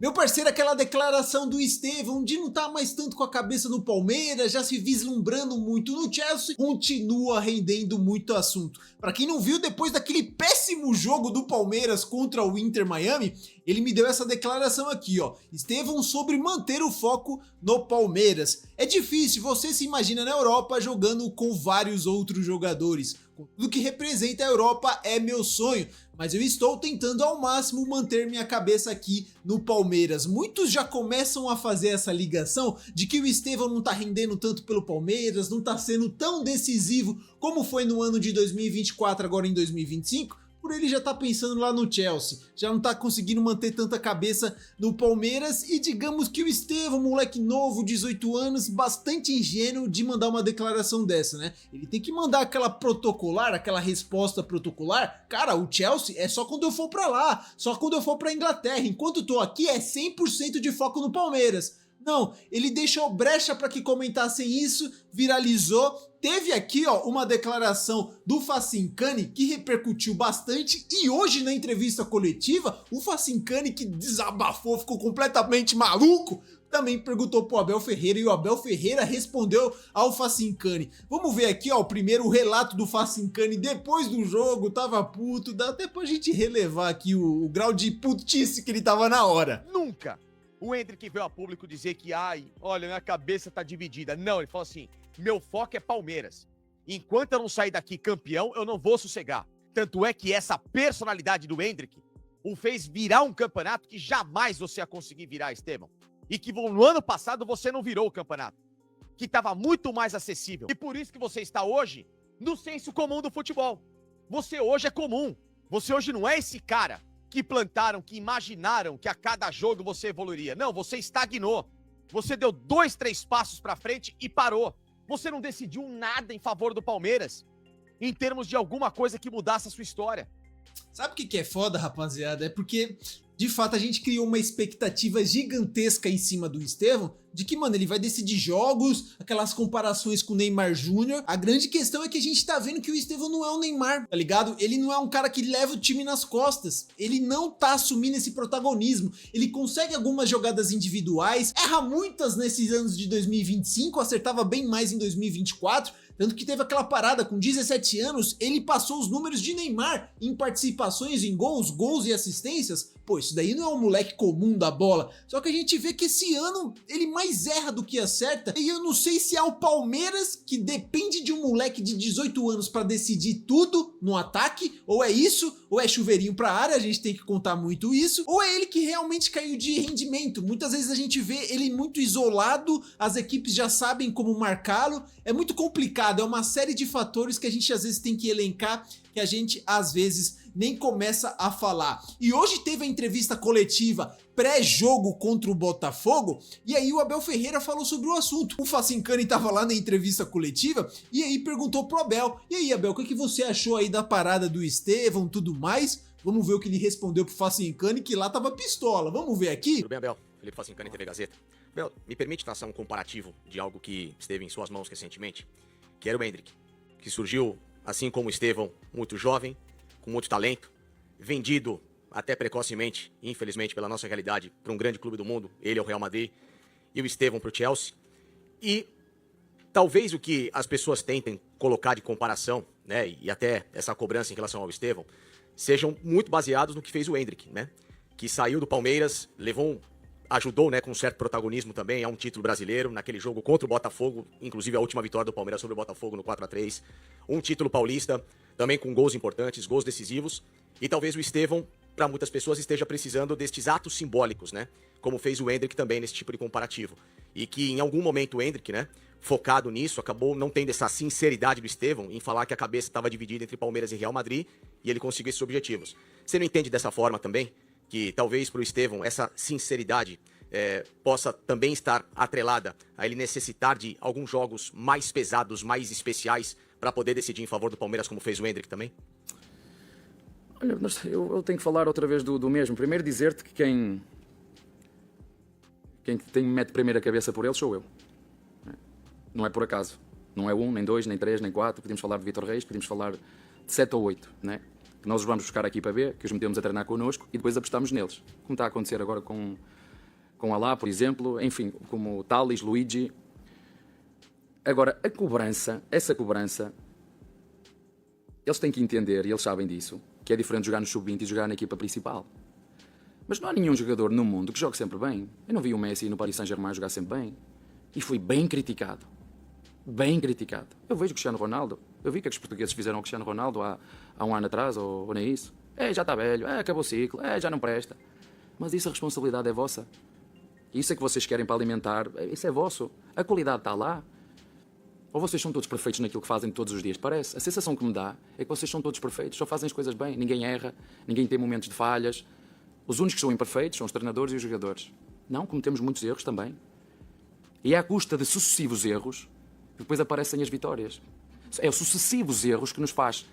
Meu parceiro, aquela declaração do Estevão de não estar mais tanto com a cabeça no Palmeiras, já se vislumbrando muito no Chelsea, continua rendendo muito assunto. Para quem não viu, depois daquele péssimo jogo do Palmeiras contra o Inter Miami, ele me deu essa declaração aqui, ó. Estevão sobre manter o foco no Palmeiras. É difícil, você se imagina na Europa jogando com vários outros jogadores. Com tudo que representa a Europa é meu sonho, mas eu estou tentando ao máximo manter minha cabeça aqui no Palmeiras. Muitos já começam a fazer essa ligação de que o Estevão não tá rendendo tanto pelo Palmeiras, não tá sendo tão decisivo como foi no ano de 2024, agora em 2025, por ele já tá pensando lá no Chelsea, já não tá conseguindo manter tanta cabeça no Palmeiras, e digamos que o Estevão, moleque novo, 18 anos, bastante ingênuo de mandar uma declaração dessa, né? Ele tem que mandar aquela protocolar, aquela resposta protocolar. Cara, o Chelsea é só quando eu for pra lá, só quando eu for pra Inglaterra, enquanto eu tô aqui é 100% de foco no Palmeiras. Não, ele deixou brecha para que comentassem isso, viralizou. Teve aqui, ó, uma declaração do Facincani que repercutiu bastante, e hoje na entrevista coletiva, o Facincani, que desabafou, ficou completamente maluco, também perguntou pro Abel Ferreira, e o Abel Ferreira respondeu ao Facincani. Vamos ver aqui, ó, o primeiro relato do Facincani depois do jogo. Tava puto, dá até pra gente relevar aqui o grau de putice que ele tava na hora. Nunca o Endrick veio a público dizer que, ai, olha, minha cabeça tá dividida. Não, ele falou assim, meu foco é Palmeiras. Enquanto eu não sair daqui campeão, eu não vou sossegar. Tanto é que essa personalidade do Endrick o fez virar um campeonato que jamais você ia conseguir virar, Estevão. E que no ano passado você não virou o campeonato. Que estava muito mais acessível. E por isso que você está hoje no senso comum do futebol. Você hoje é comum. Você hoje não é esse cara que plantaram, que imaginaram que a cada jogo você evoluiria. Não, você estagnou. Você deu 2, 3 passos pra frente e parou. Você não decidiu nada em favor do Palmeiras, em termos de alguma coisa que mudasse a sua história. Sabe o que é foda, rapaziada? É porque, de fato, a gente criou uma expectativa gigantesca em cima do Estevão, de que, mano, ele vai decidir jogos, aquelas comparações com o Neymar Júnior. A grande questão é que a gente tá vendo que o Estevão não é o Neymar, tá ligado? Ele não é um cara que leva o time nas costas, ele não tá assumindo esse protagonismo. Ele consegue algumas jogadas individuais, erra muitas nesses anos de 2025, acertava bem mais em 2024, tanto que teve aquela parada com 17 anos, ele passou os números de Neymar em participações em gols e assistências. Pô, isso daí não é um moleque comum da bola. Só que a gente vê que esse ano ele mais erra do que acerta. E eu não sei se é o Palmeiras, que depende de um moleque de 18 anos pra decidir tudo no ataque, ou é isso, ou é chuveirinho pra área, a gente tem que contar muito isso, ou é ele que realmente caiu de rendimento. Muitas vezes a gente vê ele muito isolado, as equipes já sabem como marcá-lo. É muito complicado, é uma série de fatores que a gente às vezes tem que elencar, que a gente às vezes nem começa a falar. E hoje teve a entrevista coletiva pré-jogo contra o Botafogo, e aí o Abel Ferreira falou sobre o assunto. O Facincani tava lá na entrevista coletiva, e aí perguntou pro Abel, e aí Abel, o que você achou aí da parada do Estevão, tudo mais? Vamos ver o que ele respondeu pro Facincani, que lá tava pistola. Vamos ver aqui? Tudo bem, Abel? Felipe Facincani, TV Gazeta. Abel, me permite traçar um comparativo de algo que esteve em suas mãos recentemente, que era o Endrick, que surgiu, assim como o Estevão, muito jovem, com muito talento, vendido até precocemente, infelizmente pela nossa realidade, para um grande clube do mundo, ele é o Real Madrid, e o Estevão para o Chelsea. E talvez o que as pessoas tentem colocar de comparação, né, e até essa cobrança em relação ao Estevão, sejam muito baseados no que fez o Endrick, né, que saiu do Palmeiras, ajudou, né, com um certo protagonismo também a um título brasileiro, naquele jogo contra o Botafogo, inclusive a última vitória do Palmeiras sobre o Botafogo no 4-3, um título paulista, também com gols importantes, gols decisivos, e talvez o Estevão, para muitas pessoas, esteja precisando destes atos simbólicos, né, como fez o Endrick também nesse tipo de comparativo, e que em algum momento o Endrick, né, focado nisso, acabou não tendo essa sinceridade do Estevão em falar que a cabeça estava dividida entre Palmeiras e Real Madrid, e ele conseguiu esses objetivos. Você não entende dessa forma também? Que talvez para o Estevão essa sinceridade possa também estar atrelada a ele necessitar de alguns jogos mais pesados, mais especiais, para poder decidir em favor do Palmeiras, como fez o Endrick também? Olha, eu tenho que falar outra vez do mesmo. Primeiro dizer-te que quem mete primeiro a cabeça por ele sou eu. Não é por acaso. Não é 1, nem 2, nem 3, nem 4. Podemos falar de Vítor Reis, podemos falar de 7 ou 8, né? Que nós os vamos buscar aqui para ver, que os metemos a treinar connosco e depois apostamos neles. Como está a acontecer agora com com Alá, por exemplo, enfim, como Tales, Luigi. Agora, essa cobrança, eles têm que entender, e eles sabem disso, que é diferente jogar no sub-20 e jogar na equipa principal. Mas não há nenhum jogador no mundo que jogue sempre bem. Eu não vi o Messi no Paris Saint-Germain jogar sempre bem. E fui bem criticado. Bem criticado. Eu vejo o Cristiano Ronaldo. Eu vi que os portugueses fizeram o Cristiano Ronaldo há um ano atrás, ou nem isso. Já está velho, acabou o ciclo, já não presta. Mas isso a responsabilidade é vossa. Isso é que vocês querem para alimentar, isso é vosso. A qualidade está lá. Ou vocês são todos perfeitos naquilo que fazem todos os dias, parece. A sensação que me dá é que vocês são todos perfeitos, só fazem as coisas bem. Ninguém erra, ninguém tem momentos de falhas. Os únicos que são imperfeitos são os treinadores e os jogadores. Não, cometemos muitos erros também. E é à custa de sucessivos erros que depois aparecem as vitórias. É os sucessivos erros que nos faz,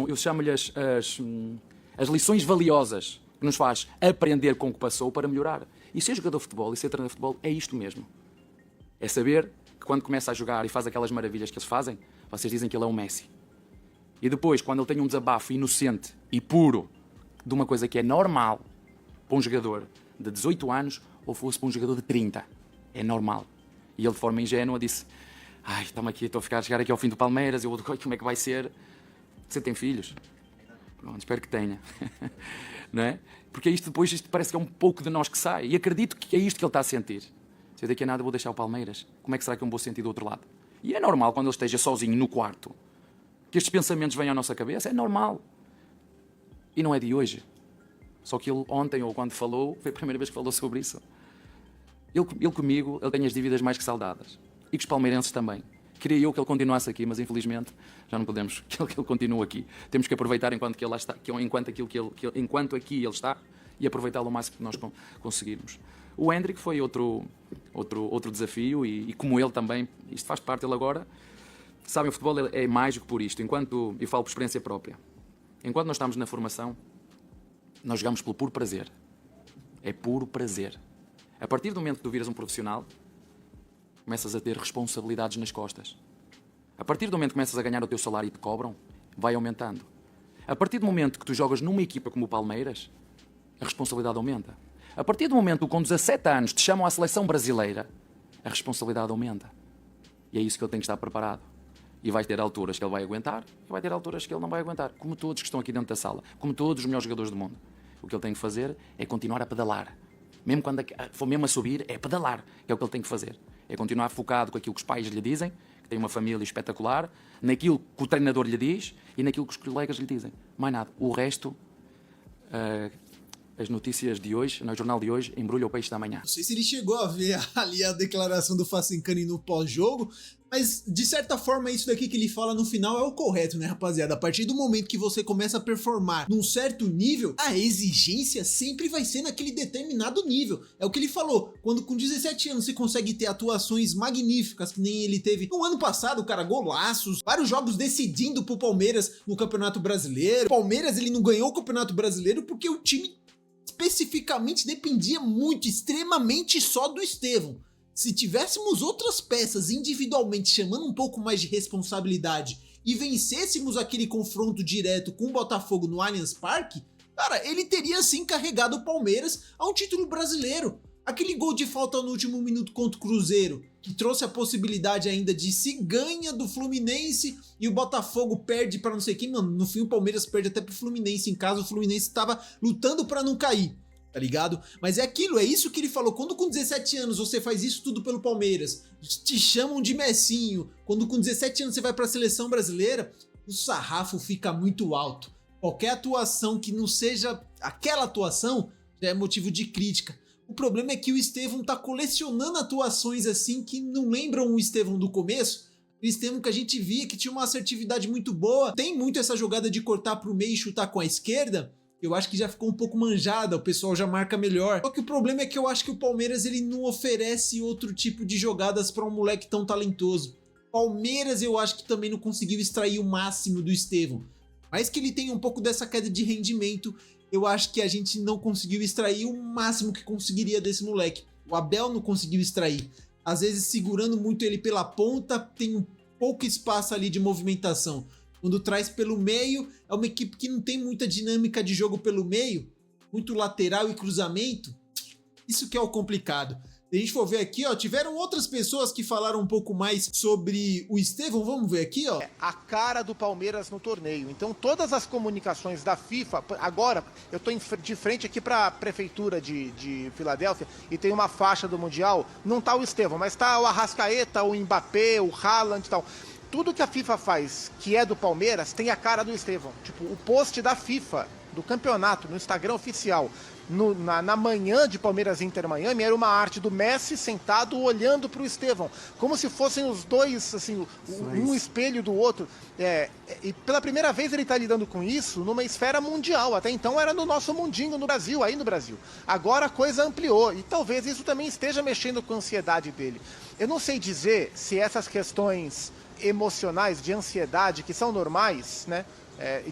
eu chamo-lhe as lições valiosas, que nos faz aprender com o que passou para melhorar. E ser jogador de futebol e ser treinador de futebol é isto mesmo. É saber que quando começa a jogar e faz aquelas maravilhas que eles fazem, vocês dizem que ele é um Messi. E depois, quando ele tem um desabafo inocente e puro de uma coisa que é normal para um jogador de 18 anos ou fosse para um jogador de 30, é normal. E ele de forma ingênua disse: estamos aqui, estou a chegar aqui ao fim do Palmeiras, como é que vai ser? Você tem filhos? Pronto, espero que tenha. Não é? Porque isto parece que é um pouco de nós que sai. E acredito que é isto que ele está a sentir. Se eu daqui a nada vou deixar o Palmeiras, como é que será que eu vou sentir do outro lado? E é normal quando ele esteja sozinho no quarto, que estes pensamentos venham à nossa cabeça, é normal. E não é de hoje. Só que ele ontem, ou quando falou, foi a primeira vez que falou sobre isso. Ele comigo, ele tem as dívidas mais que saldadas. E com os palmeirenses também. Queria eu que ele continuasse aqui, mas infelizmente já não podemos que ele continue aqui. Temos que aproveitar enquanto que ele lá está, enquanto aqui ele está, e aproveitá-lo o máximo que nós conseguirmos. O Endrick foi outro desafio e como ele também, isto faz parte dele agora. Sabem, o futebol é mais do que por isto. Enquanto, eu falo por experiência própria, enquanto nós estamos na formação, nós jogamos pelo puro prazer. É puro prazer. A partir do momento que tu viras um profissional, começas a ter responsabilidades nas costas. A partir do momento que começas a ganhar o teu salário e te cobram, vai aumentando. A partir do momento que tu jogas numa equipa como o Palmeiras, a responsabilidade aumenta. A partir do momento que com 17 anos te chamam à seleção brasileira, a responsabilidade aumenta. E é isso que ele tem que estar preparado. E vai ter alturas que ele vai aguentar e vai ter alturas que ele não vai aguentar. Como todos que estão aqui dentro da sala, como todos os melhores jogadores do mundo. O que ele tem que fazer é continuar a pedalar. Mesmo quando for mesmo a subir, é pedalar. É o que ele tem que fazer. É continuar focado com aquilo que os pais lhe dizem, que tem uma família espetacular, naquilo que o treinador lhe diz e naquilo que os colegas lhe dizem. Mais nada. O resto, as notícias de hoje, no jornal de hoje, embrulha o peixe da manhã. Não sei se ele chegou a ver ali a declaração do Facincani no pós-jogo, mas de certa forma isso daqui que ele fala no final é o correto, né, rapaziada? A partir do momento que você começa a performar num certo nível, a exigência sempre vai ser naquele determinado nível. É o que ele falou, quando com 17 anos você consegue ter atuações magníficas, que nem ele teve no ano passado, cara, golaços, vários jogos decidindo pro Palmeiras no Campeonato Brasileiro. O Palmeiras, ele não ganhou o Campeonato Brasileiro porque o time especificamente dependia muito, extremamente só do Estevão. Se tivéssemos outras peças individualmente chamando um pouco mais de responsabilidade e vencêssemos aquele confronto direto com o Botafogo no Allianz Parque, cara, ele teria sim carregado o Palmeiras a um título brasileiro. Aquele gol de falta no último minuto contra o Cruzeiro, que trouxe a possibilidade ainda de se ganha do Fluminense e o Botafogo perde para não sei quem, mano, no fim o Palmeiras perde até pro Fluminense, em caso o Fluminense estava lutando para não cair, tá ligado? Mas é aquilo, é isso que ele falou, quando com 17 anos você faz isso tudo pelo Palmeiras, te chamam de Messinho, quando com 17 anos você vai para a seleção brasileira, o sarrafo fica muito alto. Qualquer atuação que não seja aquela atuação já é motivo de crítica. O problema é que o Estevão tá colecionando atuações assim que não lembram o Estevão do começo. O Estevão que a gente via que tinha uma assertividade muito boa. Tem muito essa jogada de cortar pro meio e chutar com a esquerda. Eu acho que já ficou um pouco manjada, o pessoal já marca melhor. Só que o problema é que eu acho que o Palmeiras ele não oferece outro tipo de jogadas para um moleque tão talentoso. Palmeiras eu acho que também não conseguiu extrair o máximo do Estevão. Mais que ele tenha um pouco dessa queda de rendimento, eu acho que a gente não conseguiu extrair o máximo que conseguiria desse moleque. O Abel não conseguiu extrair. Às vezes segurando muito ele pela ponta, tem um pouco espaço ali de movimentação. Quando traz pelo meio, é uma equipe que não tem muita dinâmica de jogo pelo meio, muito lateral e cruzamento. Isso que é o complicado. Se a gente for ver aqui, ó, tiveram outras pessoas que falaram um pouco mais sobre o Estevão. Vamos ver aqui, ó. A cara do Palmeiras no torneio. Então todas as comunicações da FIFA, agora eu tô de frente aqui para a prefeitura de Filadélfia e tem uma faixa do Mundial, não tá o Estevão, mas tá o Arrascaeta, o Mbappé, o Haaland e tal. Tudo que a FIFA faz, que é do Palmeiras, tem a cara do Estevão. Tipo, o post da FIFA, do campeonato, no Instagram oficial, na manhã de Palmeiras e Inter Miami, era uma arte do Messi sentado olhando para o Estevão, como se fossem os dois, assim, um espelho do outro. E pela primeira vez ele está lidando com isso numa esfera mundial. Até então era no nosso mundinho, no Brasil, aí no Brasil. Agora a coisa ampliou e talvez isso também esteja mexendo com a ansiedade dele. Eu não sei dizer se essas questões emocionais de ansiedade, que são normais, né?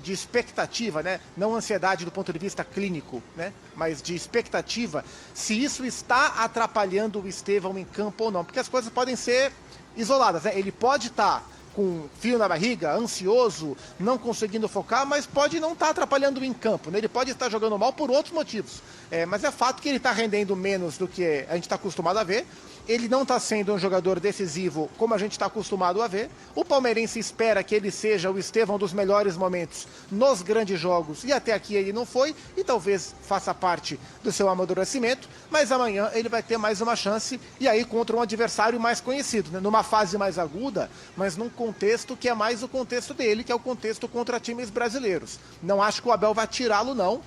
De expectativa, né? Não ansiedade do ponto de vista clínico, né? Mas de expectativa, se isso está atrapalhando o Estevão em campo ou não, porque as coisas podem ser isoladas, né? Ele pode estar com frio na barriga, ansioso, não conseguindo focar, mas pode não estar atrapalhando em campo, né? Ele pode estar jogando mal por outros motivos, mas é fato que ele está rendendo menos do que a gente está acostumado a ver. Ele não está sendo um jogador decisivo como a gente está acostumado a ver. O palmeirense espera que ele seja o Estevão dos melhores momentos nos grandes jogos, e até aqui ele não foi, e talvez faça parte do seu amadurecimento, mas amanhã ele vai ter mais uma chance, e aí contra um adversário mais conhecido, né? Numa fase mais aguda, mas num contexto que é mais o contexto dele, que é o contexto contra times brasileiros. Não acho que o Abel vai tirá-lo, não.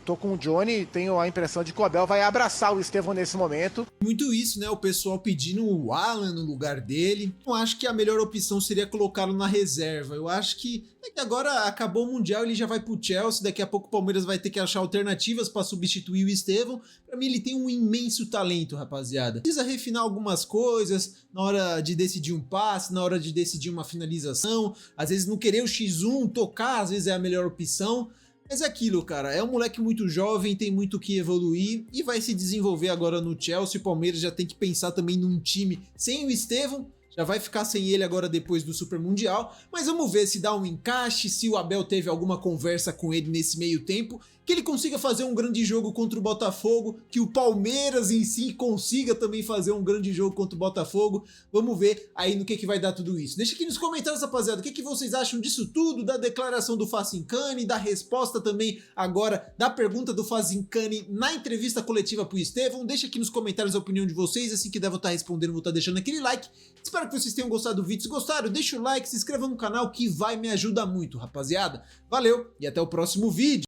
Tô com o Johnny, tenho a impressão de que o Abel vai abraçar o Estevão nesse momento. Muito isso, né? O pessoal pedindo o Alan no lugar dele. Eu acho que a melhor opção seria colocá-lo na reserva. Eu acho que agora acabou o Mundial, ele já vai pro Chelsea. Daqui a pouco o Palmeiras vai ter que achar alternativas para substituir o Estevão. Para mim ele tem um imenso talento, rapaziada. Precisa refinar algumas coisas na hora de decidir um passe, na hora de decidir uma finalização. Às vezes não querer o X1, tocar, às vezes é a melhor opção. Mas é aquilo, cara, é um moleque muito jovem, tem muito que evoluir e vai se desenvolver agora no Chelsea. O Palmeiras já tem que pensar também num time sem o Estevão, já vai ficar sem ele agora depois do Super Mundial, mas vamos ver se dá um encaixe, se o Abel teve alguma conversa com ele nesse meio tempo, que ele consiga fazer um grande jogo contra o Botafogo, que o Palmeiras em si consiga também fazer um grande jogo contra o Botafogo. Vamos ver aí no que vai dar tudo isso. Deixa aqui nos comentários, rapaziada, o que vocês acham disso tudo, da declaração do Fazincani, da resposta também agora da pergunta do Fazincani na entrevista coletiva pro Estevão. Deixa aqui nos comentários a opinião de vocês, assim que der vou estar respondendo, vou estar deixando aquele like. Espero que vocês tenham gostado do vídeo. Se gostaram, deixa o like, se inscreva no canal que vai me ajudar muito, rapaziada. Valeu e até o próximo vídeo.